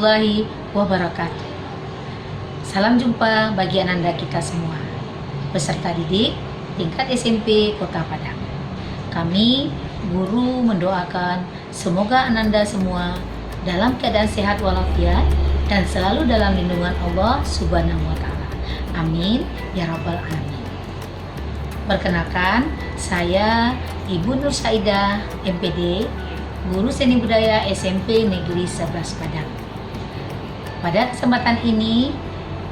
warahmatullahi wabarakatuh. Salam jumpa bagi Ananda kita semua, peserta didik tingkat SMP Kota Padang. Kami, guru, mendoakan semoga Ananda semua dalam keadaan sehat walafiat dan selalu dalam lindungan Allah Subhanahu wa Ta'ala. Amin ya Rabbal Alamin. Perkenalkan, saya Ibu Nur Saidah, MPD, Guru Seni Budaya SMP Negeri 11 Padang. Pada kesempatan ini,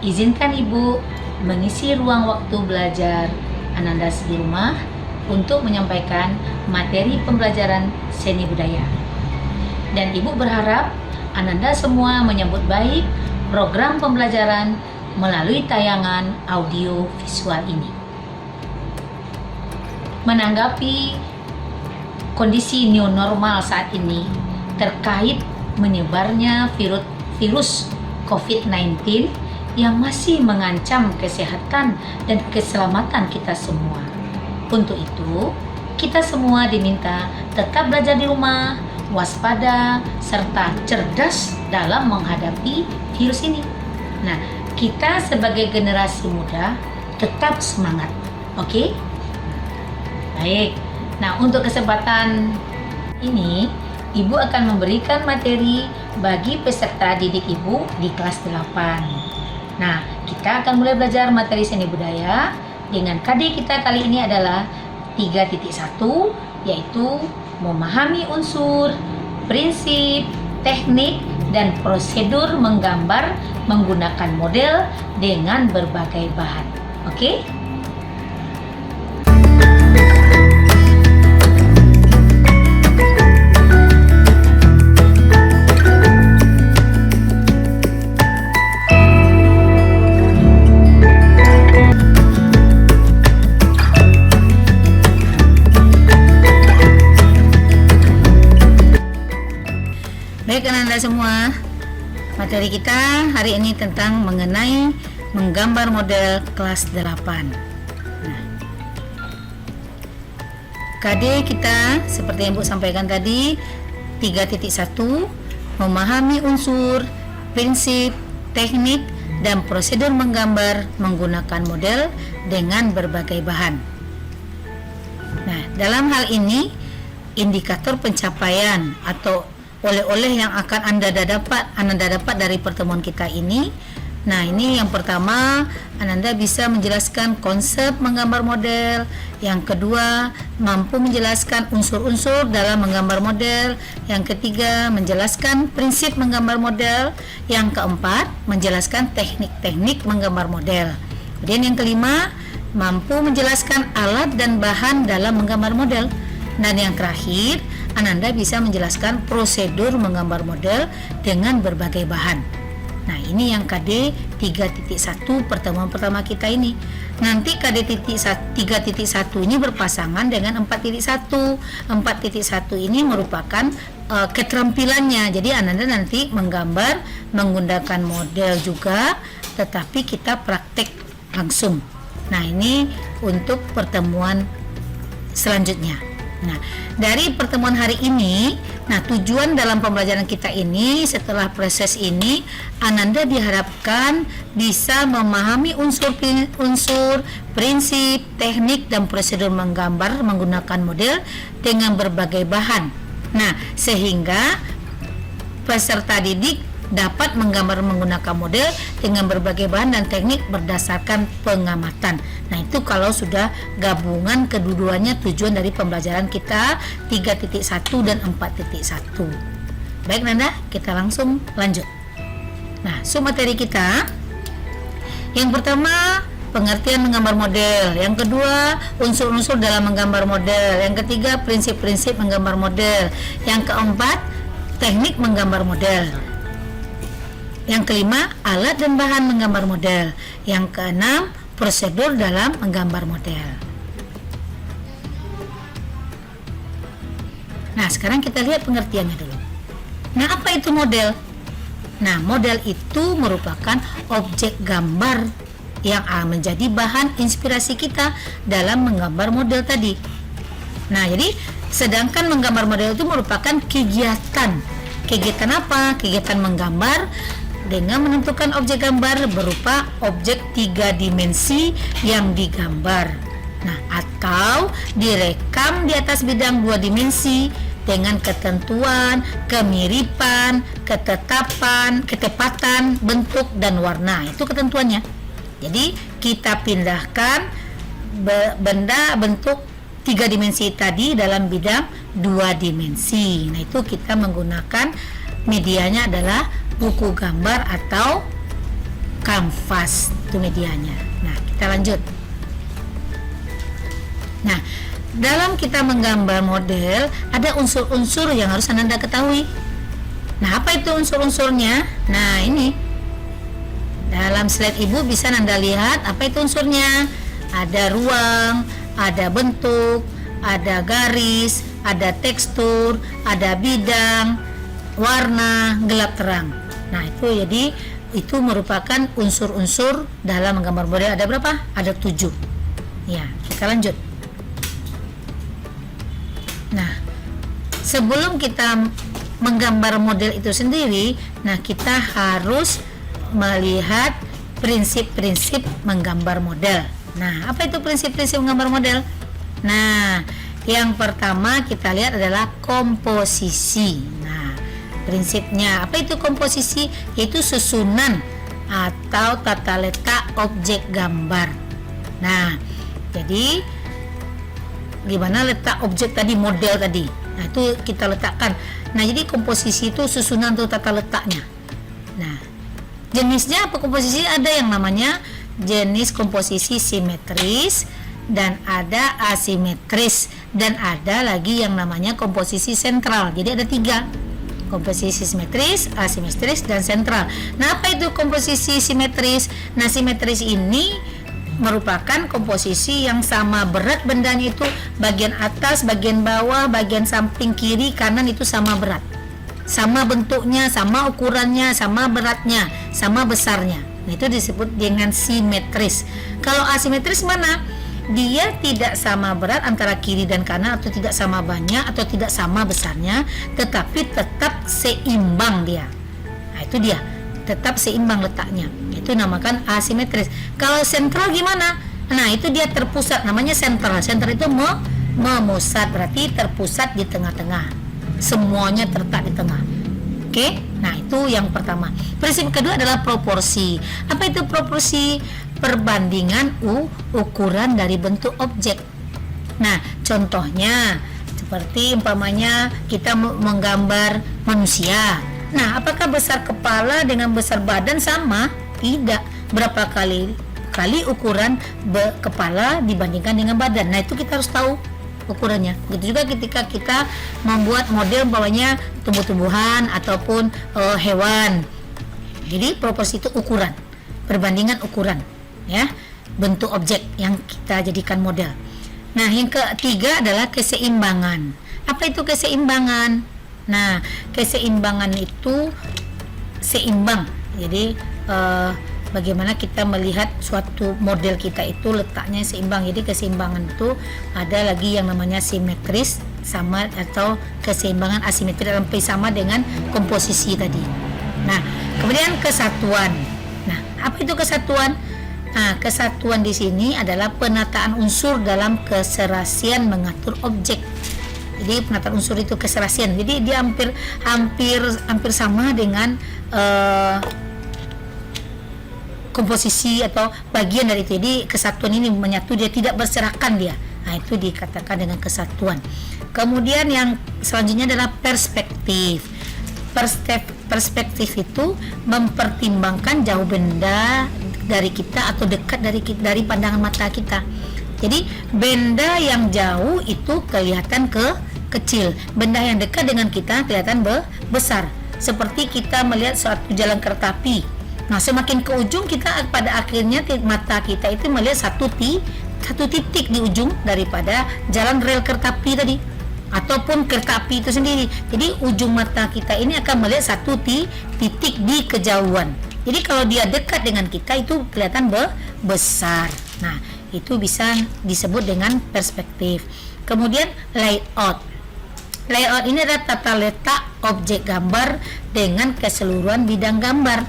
izinkan Ibu mengisi ruang waktu belajar Ananda di rumah untuk menyampaikan materi pembelajaran seni budaya. Dan Ibu berharap Ananda semua menyambut baik program pembelajaran melalui tayangan audio visual ini. Menanggapi kondisi new normal saat ini terkait menyebarnya virus COVID-19 yang masih mengancam kesehatan dan keselamatan kita semua. Untuk itu, kita semua diminta tetap belajar di rumah, waspada, serta cerdas dalam menghadapi virus ini. Nah, kita sebagai generasi muda tetap semangat, oke? Baik. Nah, untuk kesempatan ini, Ibu akan memberikan materi bagi peserta didik Ibu di kelas 8. Nah, kita akan mulai belajar materi seni budaya dengan KD kita kali ini adalah 3.1, yaitu memahami unsur, prinsip, teknik, dan prosedur menggambar menggunakan model dengan berbagai bahan. Oke? Baik Ananda semua, materi kita hari ini tentang mengenai menggambar model kelas 8. Nah, KD kita seperti yang Bu sampaikan tadi 3.1, memahami unsur, prinsip, teknik, dan prosedur menggambar menggunakan model dengan berbagai bahan. Nah, dalam hal ini indikator pencapaian atau oleh-oleh yang akan Anda dapat dari pertemuan kita ini. Nah, ini yang pertama, Anda bisa menjelaskan konsep menggambar model. Yang kedua, mampu menjelaskan unsur-unsur dalam menggambar model. Yang ketiga, menjelaskan prinsip menggambar model. Yang keempat, menjelaskan teknik-teknik menggambar model. Kemudian yang kelima, mampu menjelaskan alat dan bahan dalam menggambar model. Dan yang terakhir, Ananda bisa menjelaskan prosedur menggambar model dengan berbagai bahan. Nah, ini yang KD 3.1 pertemuan pertama kita ini. Nanti KD 3.1 ini berpasangan dengan 4.1. 4.1 ini merupakan keterampilannya. Jadi Ananda nanti menggambar menggunakan model juga, tetapi kita praktek langsung. Nah, ini untuk pertemuan selanjutnya. Nah, dari pertemuan hari ini, tujuan dalam pembelajaran kita ini setelah proses ini, Ananda diharapkan bisa memahami unsur, prinsip, teknik, dan prosedur menggambar menggunakan model dengan berbagai bahan. Nah, sehingga peserta didik dapat menggambar menggunakan model dengan berbagai bahan dan teknik berdasarkan pengamatan. Nah, itu kalau sudah gabungan kedudukannya tujuan dari pembelajaran kita 3.1 dan 4.1. Baik Nanda, kita langsung lanjut. Nah, materi kita yang pertama pengertian menggambar model, yang kedua unsur-unsur dalam menggambar model, yang ketiga prinsip-prinsip menggambar model, yang keempat teknik menggambar model, yang kelima alat dan bahan menggambar model, yang keenam prosedur dalam menggambar model. Nah, sekarang kita lihat pengertiannya dulu. Nah, apa itu model? Nah, model itu merupakan objek gambar yang menjadi bahan inspirasi kita dalam menggambar model tadi. Nah, jadi sedangkan menggambar model itu merupakan kegiatan Kegiatan apa? Kegiatan menggambar dengan menentukan objek gambar berupa objek 3 dimensi yang digambar. Nah, atau direkam di atas bidang 2 dimensi dengan ketentuan, kemiripan, ketepatan bentuk dan warna. Itu ketentuannya. Jadi kita pindahkan benda bentuk 3 dimensi tadi dalam bidang 2 dimensi. Nah, itu kita menggunakan medianya adalah buku gambar atau kanvas, itu medianya. Nah, kita lanjut. Nah, dalam kita menggambar model ada unsur-unsur yang harus Anda ketahui. Nah, apa itu unsur-unsurnya? Nah, ini dalam slide Ibu bisa Anda lihat apa itu unsurnya. Ada ruang, ada bentuk, ada garis, ada tekstur, ada bidang, warna, gelap terang. Nah, itu merupakan unsur-unsur dalam menggambar model. Ada berapa? Ada 7. Ya, kita lanjut. Nah, sebelum kita menggambar model itu sendiri, nah kita harus melihat prinsip-prinsip menggambar model. Nah, apa itu prinsip-prinsip menggambar model? Nah, yang pertama kita lihat adalah komposisi. Nah, prinsipnya apa itu komposisi? Yaitu susunan atau tata letak objek gambar. Nah, jadi gimana letak objek tadi, model tadi. Nah, itu kita letakkan. Nah, jadi komposisi itu susunan atau tata letaknya. Nah, jenisnya apa komposisi? Ada yang namanya jenis komposisi simetris, dan ada asimetris, dan ada lagi yang namanya komposisi sentral. Jadi ada 3, komposisi simetris, asimetris, dan sentral. Nah, apa itu komposisi simetris? Nah, simetris ini merupakan komposisi yang sama berat bendanya, itu bagian atas, bagian bawah, bagian samping kiri, kanan itu sama berat, sama bentuknya, sama ukurannya, sama beratnya, sama besarnya. Nah, itu disebut dengan simetris. Kalau asimetris mana? Dia tidak sama berat antara kiri dan kanan, atau tidak sama banyak, atau tidak sama besarnya, tetapi tetap seimbang dia. Nah, itu dia, tetap seimbang letaknya. Itu namakan asimetris. Kalau sentral gimana? Nah, itu dia terpusat, namanya sentral. Sentral itu memusat, berarti terpusat di tengah-tengah. Semuanya terletak di tengah. Oke? Nah, itu yang pertama. Prinsip kedua adalah proporsi. Apa itu proporsi? Perbandingan ukuran dari bentuk objek. Nah, contohnya seperti umpamanya kita menggambar manusia. Nah, apakah besar kepala dengan besar badan sama? Tidak. Berapa kali ukuran kepala dibandingkan dengan badan. Nah, itu kita harus tahu ukurannya. Begitu juga ketika kita membuat model umpamanya tumbuh-tumbuhan ataupun hewan. Jadi proporsi itu ukuran, perbandingan ukuran, ya, bentuk objek yang kita jadikan model. Nah, yang ketiga adalah keseimbangan. Apa itu keseimbangan? Nah, keseimbangan itu seimbang. Jadi bagaimana kita melihat suatu model kita itu letaknya seimbang. Jadi keseimbangan itu ada lagi yang namanya simetris sama, atau keseimbangan asimetris sampai sama dengan komposisi tadi. Nah, kemudian kesatuan. Nah, apa itu kesatuan? Nah, kesatuan di sini adalah penataan unsur dalam keserasian mengatur objek. Jadi penataan unsur itu keserasian. Jadi dia hampir sama dengan komposisi atau bagian dari itu. Jadi kesatuan ini menyatu, dia tidak berserakan dia. Nah, itu dikatakan dengan kesatuan. Kemudian yang selanjutnya adalah perspektif. Perspektif itu mempertimbangkan jauh benda dari kita atau dekat dari pandangan mata kita. Jadi benda yang jauh itu kelihatan kecil, benda yang dekat dengan kita kelihatan besar. Seperti kita melihat suatu jalan kereta api. Nah, semakin ke ujung kita pada akhirnya mata kita itu melihat satu titik di ujung daripada jalan rel kereta api tadi, ataupun kereta api itu sendiri. Jadi ujung mata kita ini akan melihat satu titik di kejauhan. Jadi kalau dia dekat dengan kita itu kelihatan besar. Nah, itu bisa disebut dengan perspektif. Kemudian layout. Layout ini adalah tata letak objek gambar dengan keseluruhan bidang gambar.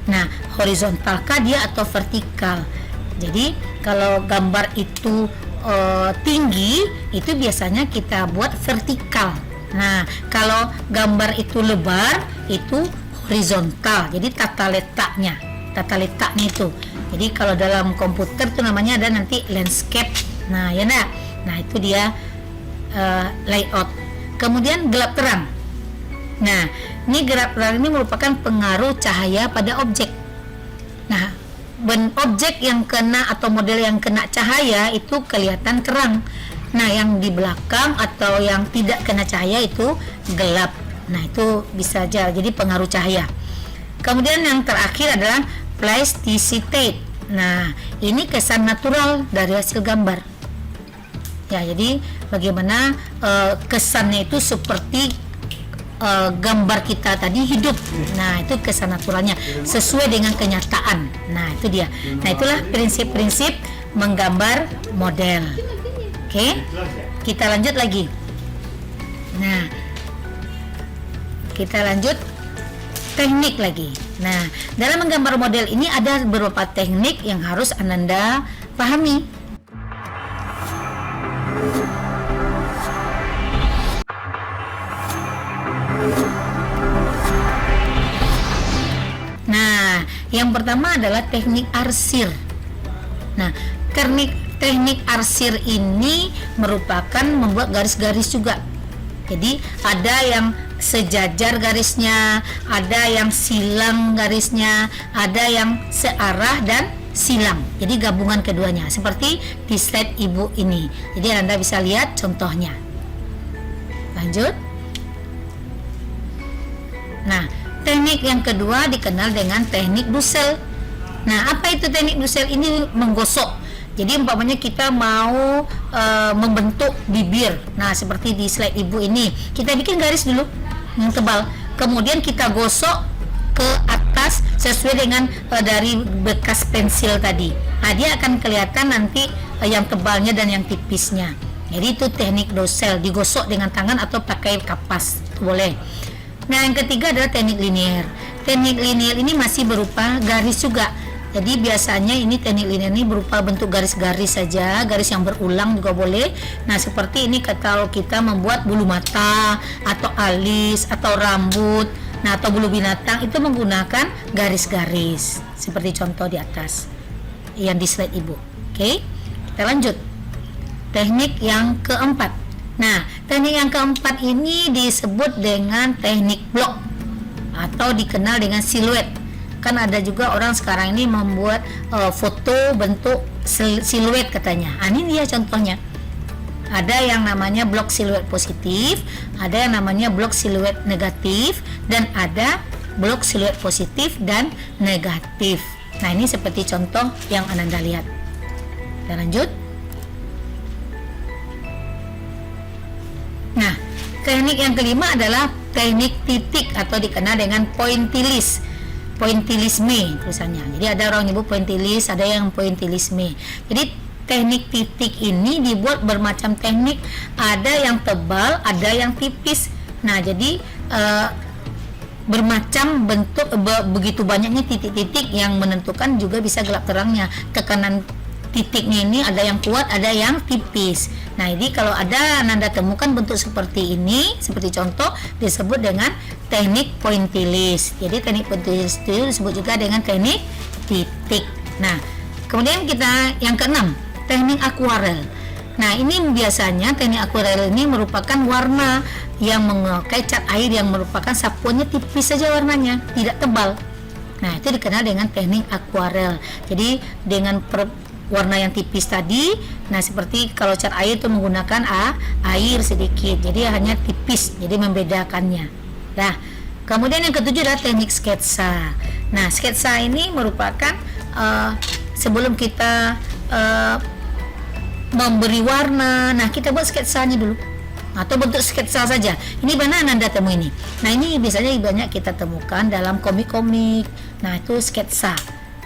Nah, horizontal kah dia atau vertikal? Jadi kalau gambar itu tinggi, itu biasanya kita buat vertikal. Nah, kalau gambar itu lebar, itu horizontal. Jadi tata letaknya itu. Jadi kalau dalam komputer itu namanya ada nanti landscape. Nah, ya nak. Nah, itu dia layout. Kemudian gelap terang. Nah, ini gelap terang ini merupakan pengaruh cahaya pada objek. Nah, objek yang kena atau model yang kena cahaya itu kelihatan terang. Nah, yang di belakang atau yang tidak kena cahaya itu gelap. Nah, itu bisa aja jadi pengaruh cahaya. Kemudian yang terakhir adalah plasticity. Nah, ini kesan natural dari hasil gambar. Ya, jadi bagaimana kesannya itu seperti gambar kita tadi hidup. Nah, itu kesan naturalnya sesuai dengan kenyataan. Nah, itu dia. Nah, itulah prinsip-prinsip menggambar model. Oke, kita lanjut lagi. Nah, kita lanjut teknik lagi. Nah, dalam menggambar model ini ada beberapa teknik yang harus Ananda pahami. Nah, yang pertama adalah teknik arsir. Nah, teknik arsir ini merupakan membuat garis-garis juga. Jadi ada yang sejajar garisnya, ada yang silang garisnya, ada yang searah dan silang. Jadi gabungan keduanya seperti di slide ibu ini. Jadi Anda bisa lihat contohnya. Lanjut. Nah, teknik yang kedua dikenal dengan teknik Dussel. Nah, apa itu teknik Dussel? Ini menggosok. Jadi umpamanya kita mau membentuk bibir. Nah, seperti di slide ibu ini, kita bikin garis dulu yang tebal. Kemudian kita gosok ke atas sesuai dengan dari bekas pensil tadi. Nah, dia akan kelihatan nanti yang tebalnya dan yang tipisnya. Jadi itu teknik Dussel, digosok dengan tangan atau pakai kapas, boleh. Nah, yang ketiga adalah teknik linier. Teknik linier ini masih berupa garis juga. Jadi biasanya ini teknik linier ini berupa bentuk garis-garis saja, garis yang berulang juga boleh. Nah, seperti ini kalau kita membuat bulu mata atau alis atau rambut, nah atau bulu binatang itu menggunakan garis-garis seperti contoh di atas yang di slide ibu. Oke, kita lanjut. Teknik yang keempat. Nah, teknik yang keempat ini disebut dengan teknik blok atau dikenal dengan siluet. Kan ada juga orang sekarang ini membuat foto bentuk siluet katanya. Ini dia contohnya. Ada yang namanya blok siluet positif, ada yang namanya blok siluet negatif, dan ada blok siluet positif dan negatif. Nah, ini seperti contoh yang Ananda lihat. Kita lanjut. Nah, teknik yang kelima adalah teknik titik atau dikenal dengan pointillisme tulisannya. Jadi ada orang nyebut pointillis, ada yang pointillisme. Jadi teknik titik ini dibuat bermacam teknik, ada yang tebal, ada yang tipis. Nah, jadi bermacam bentuk, begitu banyaknya titik-titik yang menentukan juga bisa gelap terangnya. Tekanan titiknya ini ada yang kuat, ada yang tipis. Nah, ini kalau ada Anda temukan bentuk seperti ini, seperti contoh, disebut dengan teknik pointillis. Jadi teknik pointillis itu disebut juga dengan teknik titik. Nah, kemudian kita yang keenam, teknik akuarel. Nah, ini biasanya teknik akuarel ini merupakan warna yang memakai cat air yang merupakan sapuannya tipis saja warnanya, tidak tebal. Nah, itu dikenal dengan teknik akuarel. Jadi dengan warna yang tipis tadi, nah seperti kalau cat air itu menggunakan air sedikit, jadi hanya tipis, jadi membedakannya. Nah, kemudian yang ketujuh adalah teknik sketsa. Nah, sketsa ini merupakan sebelum kita memberi warna, nah kita buat sketsanya dulu atau bentuk sketsa saja. Ini mana Anda temui ini? Nah, ini biasanya banyak kita temukan dalam komik-komik. Nah, itu sketsa.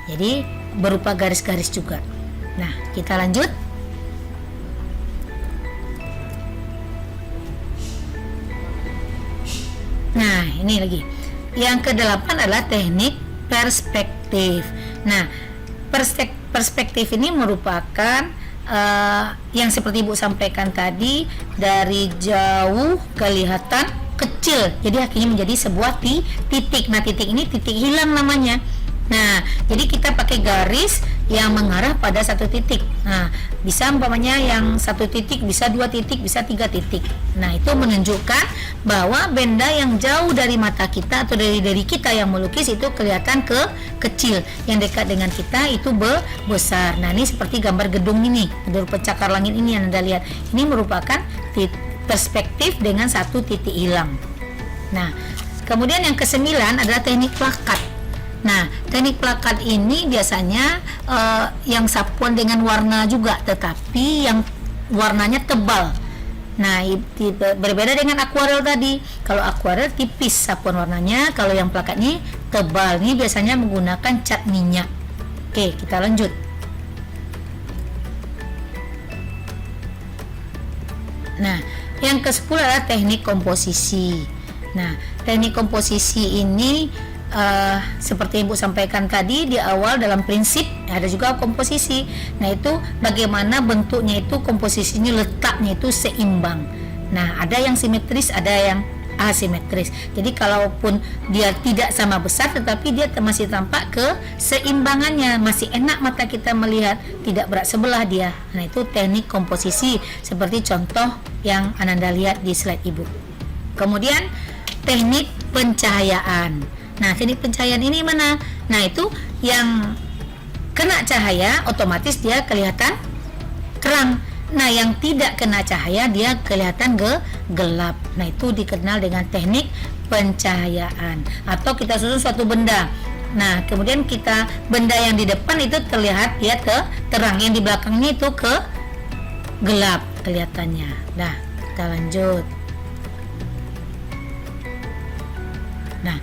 Jadi berupa garis-garis juga. Nah, kita lanjut. Nah, ini lagi. Yang kedelapan adalah teknik perspektif. Nah, perspektif ini merupakan yang seperti Ibu sampaikan tadi, dari jauh kelihatan kecil, jadi akhirnya menjadi sebuah titik. Nah, titik ini titik hilang namanya. Nah, jadi kita pakai garis yang mengarah pada satu titik. Nah, bisa umpamanya yang satu titik, bisa 2 titik, bisa 3 titik. Nah, itu menunjukkan bahwa benda yang jauh dari mata kita atau dari kita yang melukis itu kelihatan kecil, yang dekat dengan kita itu besar. Nah, ini seperti gambar gedung ini, gedung pencakar langit ini yang Anda lihat. Ini merupakan perspektif dengan satu titik hilang. Nah, kemudian yang ke-9 adalah teknik plakat. Nah, teknik plakat ini biasanya yang sapuan dengan warna juga, tetapi yang warnanya tebal. Nah, berbeda dengan akuarel tadi. Kalau akuarel tipis sapuan warnanya, kalau yang plakat ini tebal. Ini biasanya menggunakan cat minyak. Oke, kita lanjut. Nah, yang ke-10 adalah teknik komposisi. Nah, teknik komposisi ini seperti Ibu sampaikan tadi di awal, dalam prinsip ada juga komposisi. Nah, itu bagaimana bentuknya itu, komposisinya, letaknya itu seimbang. Nah, ada yang simetris, ada yang asimetris. Jadi kalaupun dia tidak sama besar, tetapi dia masih tampak keseimbangannya, masih enak mata kita melihat, tidak berat sebelah dia. Nah, itu teknik komposisi seperti contoh yang Ananda lihat di slide Ibu. Kemudian teknik pencahayaan. Nah, teknik pencahayaan ini mana? Nah, itu yang kena cahaya otomatis dia kelihatan terang. Nah, yang tidak kena cahaya dia kelihatan gelap. Nah, itu dikenal dengan teknik pencahayaan. Atau kita susun suatu benda. Nah, kemudian benda yang di depan itu terlihat dia terang, yang di belakangnya itu gelap kelihatannya. Nah, kita lanjut. Nah,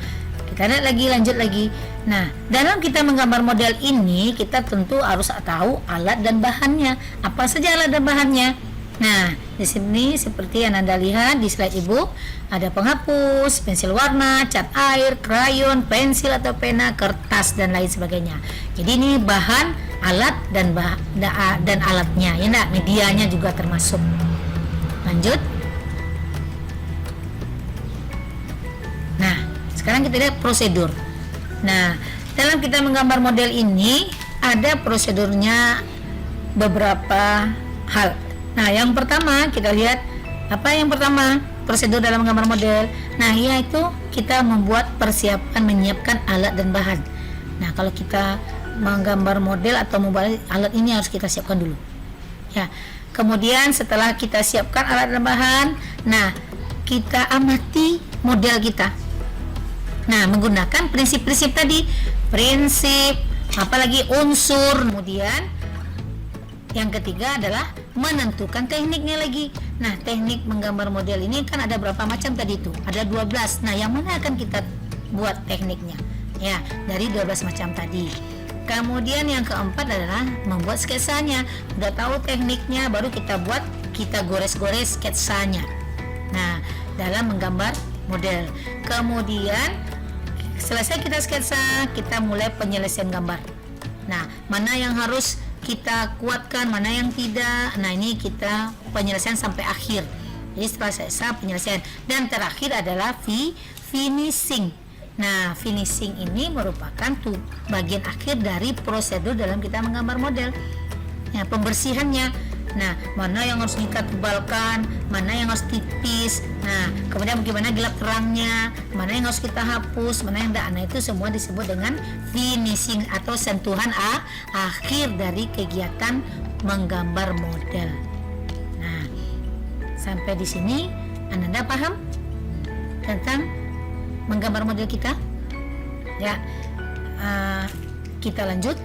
kita lanjut lagi. Nah, dalam kita menggambar model ini, kita tentu harus tahu alat dan bahannya. Apa saja alat dan bahannya? Nah, di sini seperti yang Anda lihat di slide Ibu, ada penghapus, pensil warna, cat air, krayon, pensil atau pena, kertas dan lain sebagainya. Jadi ini bahan, alat dan alatnya, ya enggak? Medianya juga termasuk. Lanjut. Nah, sekarang kita lihat prosedur. Nah, dalam kita menggambar model ini ada prosedurnya beberapa hal. Nah, yang pertama kita lihat apa yang pertama? Prosedur dalam menggambar model. Nah, yaitu kita membuat persiapan, menyiapkan alat dan bahan. Nah, kalau kita menggambar model atau membuat alat ini harus kita siapkan dulu. Ya. Kemudian setelah kita siapkan alat dan bahan, nah, kita amati model kita. Nah, menggunakan prinsip-prinsip tadi, prinsip, apalagi unsur. Kemudian yang ketiga adalah menentukan tekniknya lagi. Nah, teknik menggambar model ini kan ada berapa macam tadi itu? Ada 12. Nah, yang mana akan kita buat tekniknya? Ya, dari 12 macam tadi. Kemudian yang keempat adalah membuat sketsanya. Udah tahu tekniknya, baru kita gores-gores sketsanya. Nah, dalam menggambar model. Kemudian selesai kita sketsa, kita mulai penyelesaian gambar. Nah, mana yang harus kita kuatkan, mana yang tidak. Nah, ini kita penyelesaian sampai akhir. Jadi setelah selesai penyelesaian, dan terakhir adalah finishing. Nah, finishing ini merupakan bagian akhir dari prosedur dalam kita menggambar model. Ya, pembersihannya. Nah, mana yang harus kita tebalkan, mana yang harus tipis. Nah, kemudian bagaimana gelap terangnya, mana yang harus kita hapus, mana yang tidak. Nah, itu semua disebut dengan finishing atau sentuhan akhir dari kegiatan menggambar model. Nah, sampai di sini Anda paham tentang menggambar model kita? Ya, kita lanjut.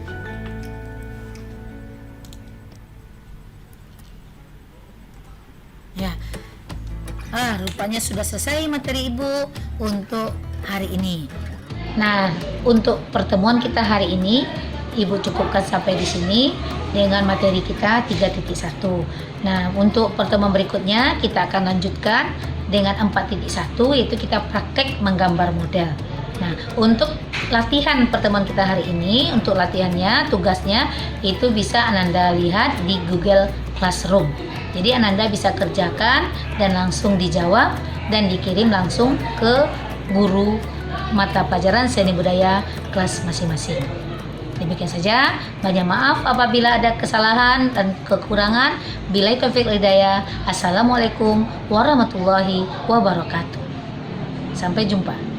Ya, rupanya sudah selesai materi Ibu untuk hari ini. Nah, untuk pertemuan kita hari ini, Ibu cukupkan sampai di sini dengan materi kita 3.1. Nah, untuk pertemuan berikutnya kita akan lanjutkan dengan 4.1 yaitu kita praktek menggambar model. Nah, untuk latihan pertemuan kita hari ini, untuk latihannya, tugasnya itu bisa Ananda lihat di Google Classroom. Jadi Ananda bisa kerjakan dan langsung dijawab dan dikirim langsung ke guru mata pelajaran seni budaya kelas masing-masing. Demikian saja, banyak maaf apabila ada kesalahan dan kekurangan. Billahi taufiq wal hidayah. Assalamualaikum warahmatullahi wabarakatuh. Sampai jumpa.